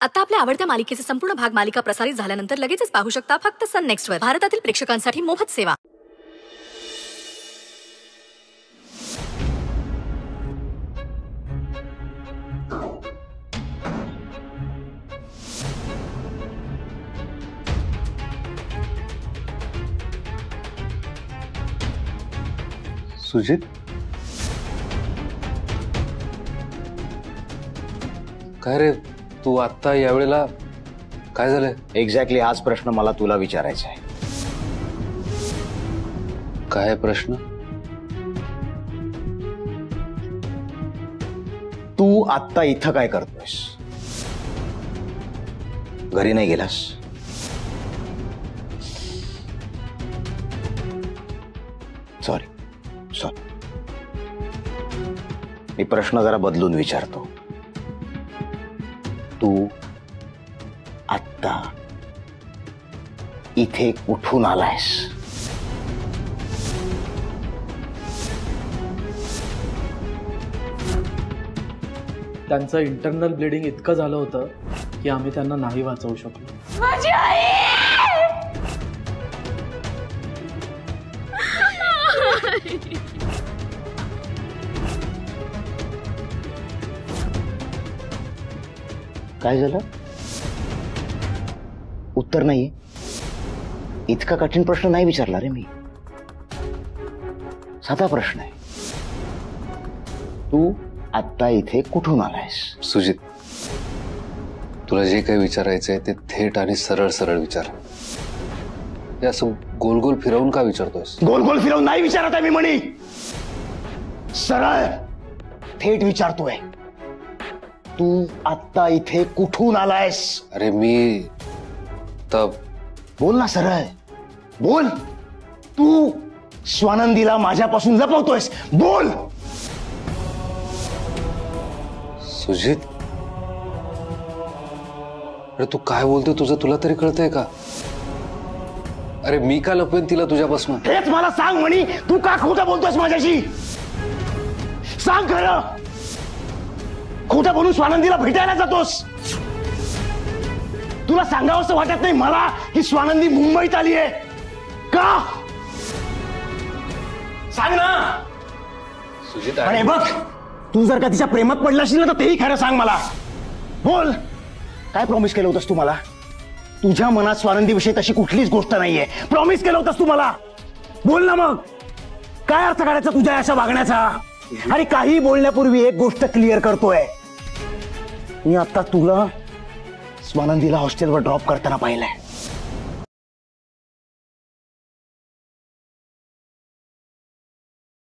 आता आपल्या आवडत्या मालिकेचे संपूर्ण भाग मालिका प्रसारित झाल्यानंतर लगेचच पाहू शकता फक्त सन नेक्स्ट वर. भारतातील प्रेक्षकांसाठी मोफत सेवा. सुजित, काय रे तू आता यावेळेला काय झालंय? एक्झॅक्टली हाच प्रश्न मला तुला विचारायचा आहे. काय प्रश्न? तू आत्ता इथं काय करतोयस? घरी नाही गेलास? सॉरी. मी प्रश्न जरा बदलून विचारतो. तू आत्ता इथे कुठून आलायस? त्यांचं इंटरनल ब्लिडिंग इतकं झालं होतं की आम्ही त्यांना नाही वाचवू शकलो. माझी आई! काय झालं? उत्तर नाहीये? इतका कठीण प्रश्न नाही विचारला रे मी. साधा प्रश्न आहे. तू आत्ता इथे कुठून आलायस? सुजित, तुला जे काही विचारायचंय ते थेट आणि सरळ सरळ विचार. हे असं गोल गोल फिरवून का विचारतोयस? गोल गोल फिरवून नाही विचारत आहे मी म्हणी. सरळ थेट विचारतोय. तू आत्ता इथे कुठून आलायस? अरे मी तब बोल ना, सरळ बोल. तू स्वानंदीला माझ्यापासून लपवतोयस. बोल. सुजित, अरे तू काय बोलतोय? तुला तरी कळतंय का? अरे मी का लपवेन तिला तुझ्यापासून? हेच मला सांग म्हणी. तू का खोटं बोलतोयस माझ्याशी? सांग खरं. खोटं बोलून स्वानंदीला भेटायला जातोस? तुला सांगावंसं वाटत नाही मला की स्वानंदी मुंबईत आली आहे का? सांग ना. सुजित, अरे बघ, तू जर का तिच्या प्रेमात पडला असेल ना तर तेही खरं सांग मला. बोल. काय प्रॉमिस केलं होतंस तू मला? तुझ्या मनात स्वानंदीविषयी तशी कुठलीच गोष्ट नाहीये. प्रॉमिस केलं होतंस तू मला. बोल ना मग. काय अर्थ काढायचा तुझ्या अशा वागण्याचा? आणि काही बोलण्यापूर्वी एक गोष्ट क्लिअर करतोय. मी आता तुला स्वानंदीला हॉस्टेलवर ड्रॉप करताना पाहिलंय.